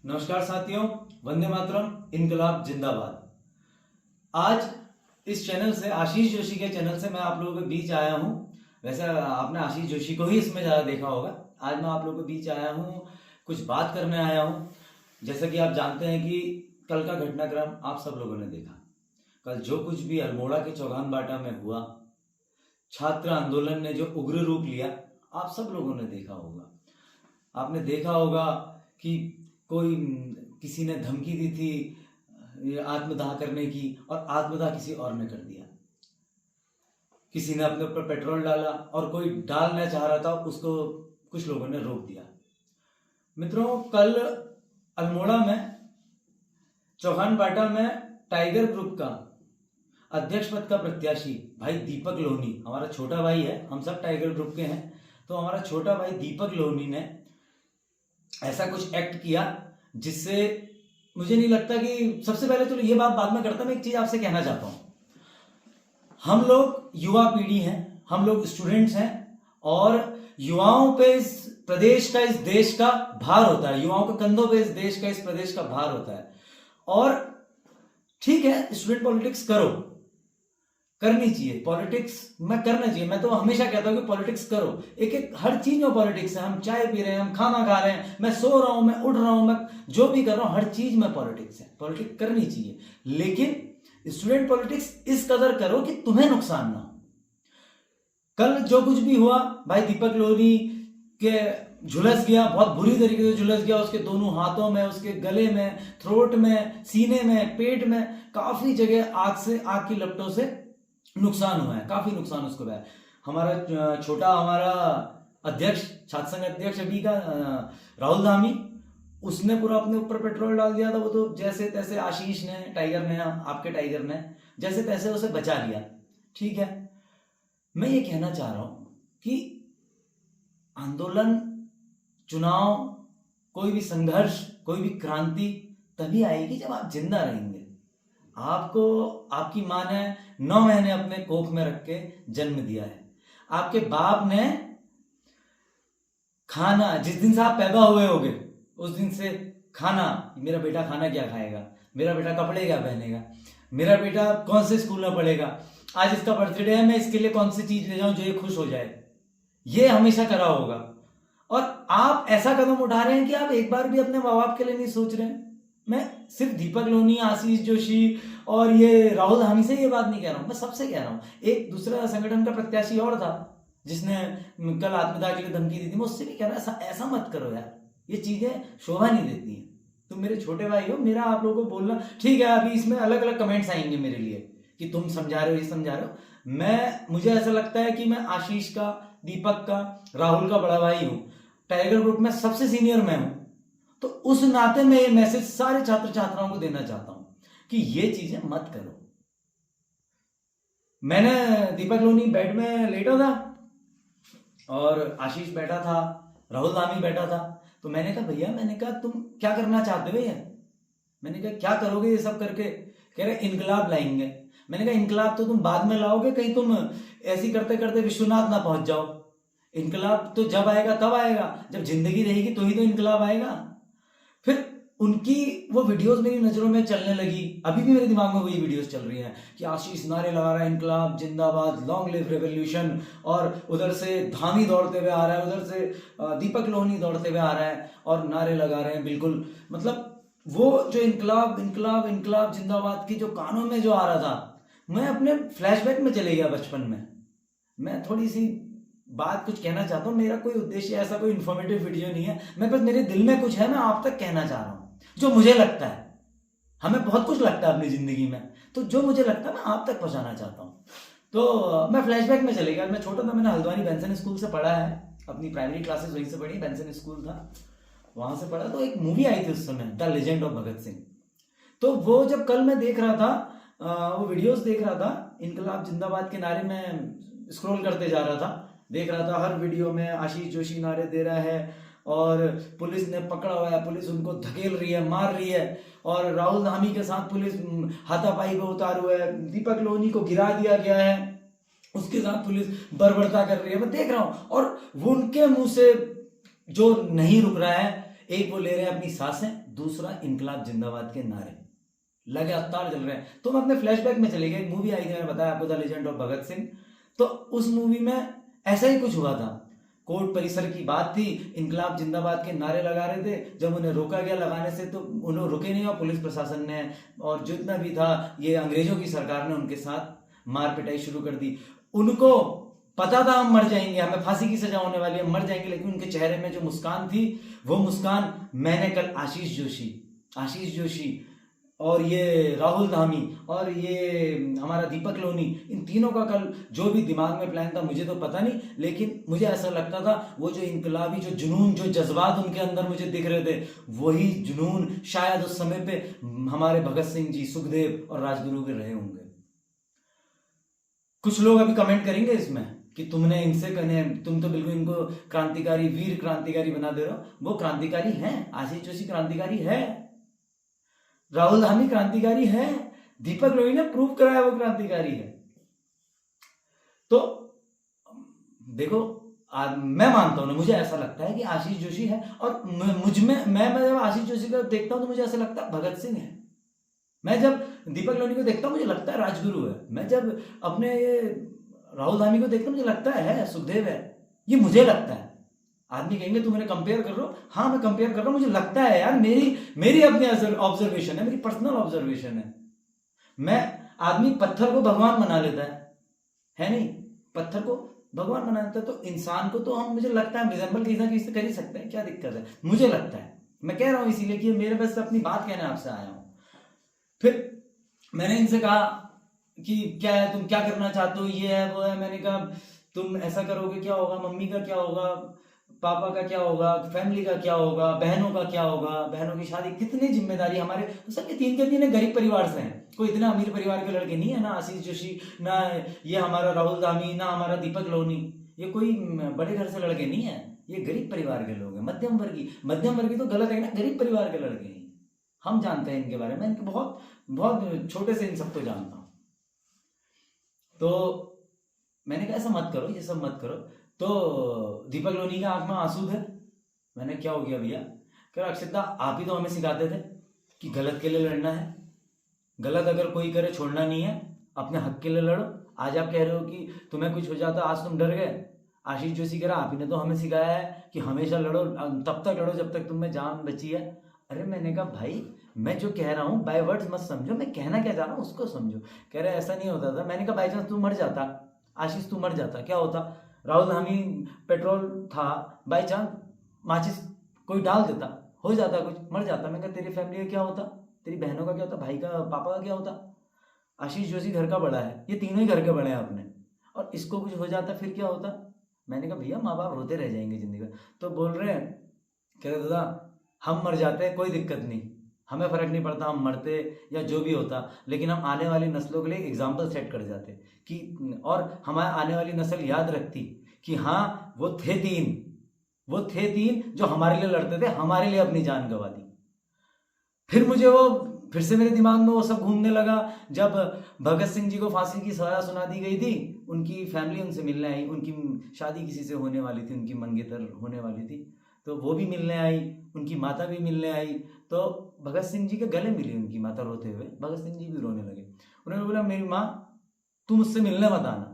नमस्कार साथियों, वंदे मातरम, इनकलाब जिंदाबाद। आज इस चैनल से, आशीष जोशी के चैनल से मैं आप लोगों के बीच आया हूं। वैसे आपने आशीष जोशी को ही इसमें ज़्यादा देखा होगा। आज मैं आप लोगों के बीच आया हूं, कुछ बात करने आया हूं। जैसा कि आप जानते हैं कि कल का घटनाक्रम आप सब लोगों ने देखा। कल जो कुछ भी अल्मोड़ा के चौगान बाटा में हुआ, छात्र आंदोलन ने जो उग्र रूप लिया, आप सब लोगों ने देखा होगा। आपने देखा होगा कि किसी ने धमकी दी थी आत्मदाह करने की, और आत्मदाह किसी और ने कर दिया। किसी ने अपने ऊपर पेट्रोल डाला और कोई डालना चाह रहा था, उसको कुछ लोगों ने रोक दिया। मित्रों, कल अल्मोड़ा में चौहान बाटा में टाइगर ग्रुप का अध्यक्ष पद का प्रत्याशी भाई दीपक लोहनी, हमारा छोटा भाई है, हम सब टाइगर ग्रुप के हैं, तो हमारा छोटा भाई दीपक लोहनी ने ऐसा कुछ एक्ट किया जिससे मुझे नहीं लगता कि, सबसे पहले तो ये बात बाद में करता, मैं एक चीज आपसे कहना चाहता हूं। हम लोग युवा पीढ़ी हैं, हम लोग स्टूडेंट्स हैं, और युवाओं पे इस प्रदेश का, इस देश का भार होता है। युवाओं के कंधों पे इस देश का, इस प्रदेश का भार होता है। और ठीक है, स्टूडेंट पॉलिटिक्स करो, करनी चाहिए, पॉलिटिक्स में करना चाहिए। मैं तो हमेशा कहता हूं कि पॉलिटिक्स करो, एक एक हर चीज में पॉलिटिक्स है। हम चाय पी रहे हैं, हम खाना खा रहे हैं, मैं सो रहा हूं, मैं उठ रहा हूं, मैं जो भी कर रहा हूं, हर चीज में पॉलिटिक्स है। पॉलिटिक्स करनी चाहिए, लेकिन स्टूडेंट पॉलिटिक्स इस कदर करो कि तुम्हें नुकसान ना हो। कल जो कुछ भी हुआ, भाई दीपक लोहनी के झुलस गया, बहुत बुरी तरीके से झुलस गया। उसके दोनों हाथों में, उसके गले में, थ्रोट में, सीने में, पेट में, काफी जगह आग की लपटों से नुकसान हुआ है, काफी नुकसान उसको हुआ है। हमारा अध्यक्ष, छात्र संघ अध्यक्ष अभी का राहुल धामी, उसने पूरा अपने ऊपर पेट्रोल डाल दिया था। वो तो जैसे तैसे आशीष ने, टाइगर ने, आपके टाइगर ने जैसे तैसे उसे बचा लिया। ठीक है, मैं ये कहना चाह रहा हूं कि आंदोलन, चुनाव, कोई भी संघर्ष, कोई भी क्रांति तभी आएगी जब आप जिंदा रहेंगे। आपको आपकी मां ने 9 महीने अपने कोख में रख के जन्म दिया है। आपके बाप ने खाना, जिस दिन से आप पैदा हुए होगे उस दिन से खाना, मेरा बेटा खाना क्या खाएगा, मेरा बेटा कपड़े क्या पहनेगा, मेरा बेटा कौन से स्कूल में पढ़ेगा, आज इसका बर्थडे है, मैं इसके लिए कौन सी चीज ले जाऊं जो ये खुश हो जाए, ये हमेशा करा होगा। और आप ऐसा कदम उठा रहे हैं कि आप एक बार भी अपने माँ बाप के लिए नहीं सोच रहे हैं। मैं सिर्फ दीपक लोहनी, आशीष जोशी और ये राहुल धामी से ये बात नहीं कह रहा हूं, मैं सबसे कह रहा हूं। एक दूसरा संगठन का प्रत्याशी और था जिसने कल आत्मदाह के लिए धमकी दी थी, मैं उससे भी कह रहा ऐसा मत करो यार, ये चीजें शोभा नहीं देती हैं। तुम मेरे छोटे भाई हो, मेरा आप लोगों को बोलना ठीक है। अभी इसमें अलग अलग कमेंट्स आएंगे मेरे लिए कि तुम समझा रहे हो, ये समझा रहे हो। मुझे ऐसा लगता है कि मैं आशीष का, दीपक का, राहुल का बड़ा भाई हूं। टाइगर ग्रुप में सबसे सीनियर मैं हूं, तो उस नाते मैं ये मैसेज सारे छात्र छात्राओं को देना चाहता हूं कि ये चीजें मत करो। मैंने, दीपक लोहनी बेड में लेटा था और आशीष बैठा था, राहुल धामी बैठा था, तो मैंने कहा भैया, मैंने कहा तुम क्या करना चाहते हो भैया, मैंने कहा क्या करोगे ये सब करके, कह रहे इनकलाब लाएंगे। मैंने कहा इनकलाब तो तुम बाद में लाओगे, कहीं तुम ऐसी करते करते विश्वनाथ ना पहुंच जाओ। इनकलाब तो जब आएगा तब आएगा, जब जिंदगी रहेगी तो ही तो इनकलाब आएगा। फिर उनकी वो वीडियोस मेरी नजरों में चलने लगी, अभी भी मेरे दिमाग में वही वीडियोस चल रही हैं कि आशीष नारे लगा रहा है इनकलाब जिंदाबाद, लॉन्ग लिव रेवोल्यूशन, और उधर से धामी दौड़ते हुए आ रहा है, उधर से दीपक लोहनी दौड़ते हुए आ रहा है और नारे लगा रहे हैं। बिल्कुल, मतलब वो जो इनकलाब इनकलाब इनकलाब जिंदाबाद की जो कानों में जो आ रहा था, मैं अपने फ्लैशबैक में चले गया बचपन में। मैं थोड़ी सी बात कुछ कहना चाहता हूँ, मेरा कोई उद्देश्य ऐसा कोई इन्फॉर्मेटिव वीडियो नहीं है, मैं बस, मेरे दिल में कुछ है, मैं आप तक कहना चाह रहा हूँ जो मुझे लगता है। हमें बहुत कुछ लगता है अपनी जिंदगी में, तो जो मुझे लगता है मैं आप तक पहुंचाना चाहता हूँ। तो मैं फ्लैशबैक में चले गया। मैं छोटा था, मैंने हल्द्वानी बेंसन स्कूल से पढ़ा है, अपनी प्राइमरी क्लासेस वहीं से पढ़ी, बेंसन स्कूल था, वहां से पढ़ा। तो एक मूवी आई थी उस समय, the legend of Bhagat Singh. तो वो जब कल मैं देख रहा था, वो वीडियोस देख रहा था, इनकलाब जिंदाबाद के नारे में स्क्रॉल करते जा रहा था, देख रहा था हर वीडियो में आशीष जोशी नारे दे रहा है और पुलिस ने पकड़ा हुआ है, पुलिस उनको धकेल रही है, मार रही है, और राहुल धामी के साथ पुलिस हाथापाई पे उतार हुआ है, दीपक लोहनी को गिरा दिया गया है, उसके साथ पुलिस बर्बरता कर रही है। मैं देख रहा हूं और वो उनके मुंह से जो नहीं रुक रहा है, एक वो ले रहे हैं अपनी सांसें, दूसरा इनकलाब जिंदाबाद के नारे लगातार चल रहे हैं। तो हम अपने फ्लैशबैक में चले गए, एक मूवी आई थी, मैंने बताया आपको, the legend of Bhagat Singh. तो उस मूवी में ऐसा ही कुछ हुआ था, कोर्ट परिसर की बात थी, इनकलाब जिंदाबाद के नारे लगा रहे थे। जब उन्हें रोका गया लगाने से तो उन्हें रुके नहीं, और पुलिस प्रशासन ने और जितना भी था ये अंग्रेजों की सरकार ने उनके साथ मार पिटाई शुरू कर दी। उनको पता था हम मर जाएंगे, हमें फांसी की सजा होने वाली है, मर जाएंगे, लेकिन उनके चेहरे में जो मुस्कान थी वो मुस्कान मैंने कल आशीष जोशी और ये राहुल धामी और ये हमारा दीपक लोनी, इन तीनों का कल जो भी दिमाग में प्लान था मुझे तो पता नहीं, लेकिन मुझे ऐसा लगता था वो जो इनकलाबी जो जुनून, जो जज्बात उनके अंदर मुझे दिख रहे थे, वही जुनून शायद उस समय पे हमारे भगत सिंह जी, सुखदेव और राजगुरु के रहे होंगे। कुछ लोग अभी कमेंट करेंगे इसमें कि तुमने इनसे कहने, तुम तो बिल्कुल इनको क्रांतिकारी, वीर क्रांतिकारी बना दे रहे हो। वो क्रांतिकारी हैं, आशीष जोशी क्रांतिकारी है, राहुल धामी क्रांतिकारी है, दीपक लोई ने प्रूव कराया वो क्रांतिकारी है। तो देखो, मैं मानता हूं ना, मुझे ऐसा लगता है कि आशीष जोशी है, और मुझ में मैं जब आशीष जोशी को देखता हूं तो मुझे ऐसा लगता है भगत सिंह है। मैं जब दीपक लोनी को देखता हूं मुझे लगता है राजगुरु है। मैं जब अपने राहुल धामी को देखता हूं मुझे लगता है सुखदेव है। ये मुझे लगता है। आदमी कहेंगे तुम मेरे कंपेयर कर रहे हो, हाँ मैं कंपेयर कर रहा हूं, मुझे लगता है यार, मेरी अपनी ऑब्जर्वेशन है, मेरी पर्सनल ऑब्जर्वेशन है। मैं आदमी पत्थर को भगवान बना लेता है नहीं, पत्थर को भगवान बना लेता है, तो इंसान को तो हम, मुझे लगता है रिजेंबल किसी ना किसी से कर ही सकते हैं, क्या दिक्कत है, मुझे लगता है। मैं कह रहा हूं इसीलिए कि मेरे बस अपनी बात कहने आपसे आया हूं। फिर मैंने इनसे कहा कि क्या है, तुम क्या करना चाहते हो, ये है वो है। मैंने कहा तुम ऐसा करोगे क्या होगा, मम्मी का क्या होगा, पापा का क्या होगा, फैमिली का क्या होगा, बहनों का क्या होगा, बहनों की शादी, कितनी जिम्मेदारी हमारे। सबके तीन के तीन गरीब परिवार से हैं, कोई इतना अमीर परिवार के लड़के नहीं है, ना आशीष जोशी, ना ये हमारा राहुल धामी, ना हमारा दीपक लोनी, ये कोई बड़े घर से लड़के नहीं है, ये गरीब परिवार के लोग हैं, मध्यम वर्गीय तो गलत है ना, गरीब परिवार के लड़के हैं। हम जानते हैं इनके बारे में, इनके बहुत बहुत छोटे से इन सबको जानता हूं। तो मैंने कहा ऐसा मत करो, ये सब मत करो। तो दीपक लोनी के आंख में आंसू थे। मैंने क्या हो गया भैया, कह रहा अक्षिता आप ही तो हमें सिखाते थे कि गलत के लिए लड़ना है, गलत अगर कोई करे छोड़ना नहीं है, अपने हक के लिए लड़ो। आज आप कह रहे हो कि तुम्हें कुछ हो जाता, आज तुम डर गए। आशीष जोशी कह रहा आप ही ने तो हमें सिखाया है कि हमेशा लड़ो, तब तक लड़ो जब तक तुम्हें जान बची है। अरे मैंने कहा भाई मैं जो कह रहा हूँ बाय वर्ड्स मत समझो, मैं कहना क्या चाह रहा हूँ उसको समझो। कह रहे ऐसा नहीं होता था। मैंने कहा बाई चांस तू मर जाता, आशीष तू मर जाता, क्या होता, राहुल धामी पेट्रोल था, बाई चांस माचिस कोई डाल देता, हो जाता कुछ, मर जाता। मैं कहा तेरी फैमिली का क्या होता, तेरी बहनों का क्या होता, भाई का, पापा का क्या होता। आशीष जोशी घर का बड़ा है, ये तीनों ही घर के बड़े हैं अपने, और इसको कुछ हो जाता फिर क्या होता। मैंने कहा भैया माँ बाप रोते रह जाएंगे जिंदगी। तो बोल रहे हैं, कह रहे दादा हम मर जाते कोई दिक्कत नहीं, हमें फर्क नहीं पड़ता हम मरते या जो भी होता, लेकिन हम आने वाली नस्लों के लिए एग्जाम्पल सेट कर जाते कि, और हमारी आने वाली नस्ल याद रखती कि हाँ वो थे तीन जो हमारे लिए लड़ते थे, हमारे लिए अपनी जान गंवा दी। फिर से मेरे दिमाग में वो सब घूमने लगा। जब भगत सिंह जी को फांसी की सजा सुना दी गई थी, उनकी फैमिली उनसे मिलने आई, उनकी शादी किसी से होने वाली थी, उनकी मंगेतर होने वाली थी, तो वो भी मिलने आई, उनकी माता भी मिलने आई। तो भगत सिंह जी के गले मिली उनकी माता रोते हुए, भगत सिंह जी भी रोने लगे। उन्होंने बोला मेरी माँ तुम मुझसे मिलने मत आना,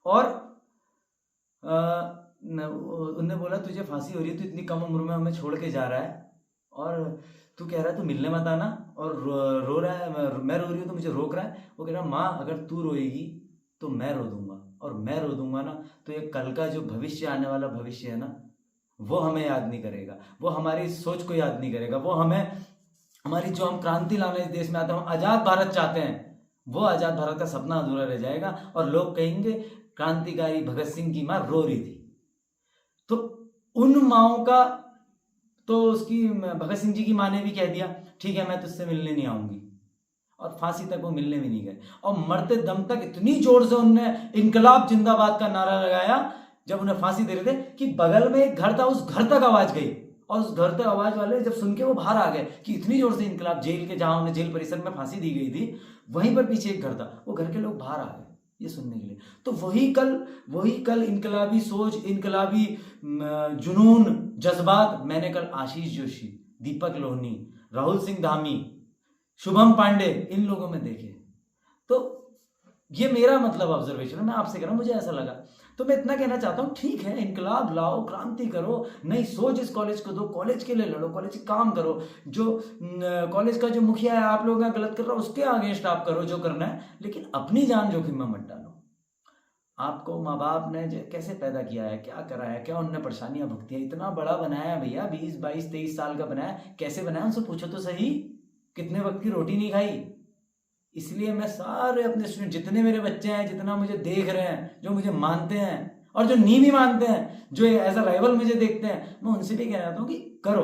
और उन्होंने बोला तुझे फांसी हो रही है, तू इतनी कम उम्र में हमें छोड़ के जा रहा है, और तू कह रहा है तू मिलने मत आना, और रो रहा है, मैं रो रही हूँ तो मुझे रोक रहा है। वो कह रहा माँ अगर तू रोएगी तो मैं रो दूंगा, और मैं रो दूंगा ना तो ये कल का जो भविष्य, आने वाला भविष्य है ना, वो हमें याद नहीं करेगा, वो हमारी सोच को याद नहीं करेगा, वो हमें, हमारी जो हम क्रांति लाने इस देश में आते हैं, हम आजाद भारत चाहते हैं, वो आजाद भारत का सपना अधूरा रह जाएगा, और लोग कहेंगे क्रांतिकारी भगत सिंह की माँ रो रही थी। तो उन माओं का, तो उसकी भगत सिंह जी की माँ ने भी कह दिया ठीक है मैं तुझसे मिलने नहीं आऊंगी, और फांसी तक वो मिलने भी नहीं गए। और मरते दम तक इतनी जोर से उनने इनकलाब जिंदाबाद का नारा लगाया जब उन्हें फांसी दे रहे थे, कि बगल में एक घर था, उस घर तक आवाज गई, और उस घर तक आवाज वाले जब सुन के वो बाहर आ गए कि इतनी जोर से इनकलाब, जेल के, जहां उन्हें जेल परिसर में फांसी दी गई थी, वहीं पर पीछे एक घर था, वो घर के लोग बाहर आ गए। ये सुनने के लिए। तो वही कल इनकलाबी सोच, इनकलाबी जुनून, जज्बात मैंने कल आशीष जोशी, दीपक लोहनी, राहुल सिंह धामी, शुभम पांडे, इन लोगों में देखे। तो ये मेरा मतलब ऑब्जर्वेशन है, मैं आपसे कह रहा हूं, मुझे ऐसा लगा। तो मैं इतना कहना चाहता हूँ, ठीक है, इनकलाब लाओ, क्रांति करो, नई सोच इस कॉलेज को दो, कॉलेज के लिए लड़ो, कॉलेज काम करो, जो कॉलेज का जो मुखिया है आप लोगों का गलत कर रहा है उसके अगेंस्ट आप करो जो करना है, लेकिन अपनी जान जोखिम में मत डालो। आपको माँ बाप ने कैसे पैदा किया है, क्या करा है, क्या उनने परेशानियां भुगती है, इतना बड़ा बनाया है भैया, 20, 22, 23 साल का बनाया, कैसे बनाया उनसे पूछो तो सही, कितने वक्त की रोटी नहीं खाई। इसलिए मैं सारे अपने स्टूडेंट, जितने मेरे बच्चे हैं, जितना मुझे देख रहे हैं, जो मुझे मानते हैं और जो नहीं भी मानते हैं, जो एज अ राइवल मुझे देखते हैं, मैं उनसे भी कहना चाहता हूँ कि करो,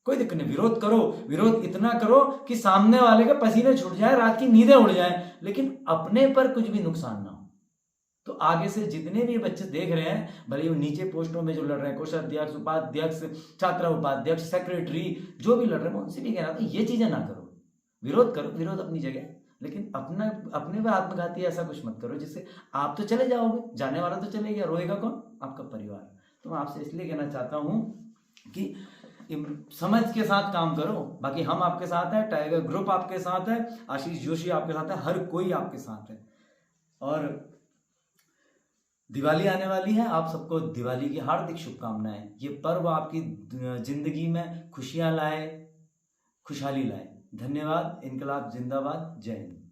कोई दिक्कत नहीं, विरोध करो, विरोध इतना करो कि सामने वाले के पसीने छूट जाए, रात की नींदें उड़ जाए, लेकिन अपने पर कुछ भी नुकसान ना हो। तो आगे से जितने भी बच्चे देख रहे हैं, भले वो नीचे पोस्टों में जो लड़ रहे हैं, कोषाध्यक्ष, उपाध्यक्ष, छात्रा उपाध्यक्ष, सेक्रेटरी, जो भी लड़ रहे हैं, मैं उनसे भी कहना था ये चीजें ना करो, विरोध करो, विरोध अपनी जगह, लेकिन अपने में आत्मघाती ऐसा कुछ मत करो जिससे आप तो चले जाओगे, जाने वाला तो चले गया, रोएगा कौन? आपका परिवार। तो मैं आपसे इसलिए कहना चाहता हूं कि समझ के साथ काम करो। बाकी हम आपके साथ है, टाइगर ग्रुप आपके साथ है, आशीष जोशी आपके साथ है, हर कोई आपके साथ है। और दिवाली आने वाली है, आप सबको दिवाली की हार्दिक शुभकामनाएं। ये पर्व आपकी जिंदगी में खुशियां लाए, खुशहाली लाए। धन्यवाद। इनकलाब जिंदाबाद। जय हिंद।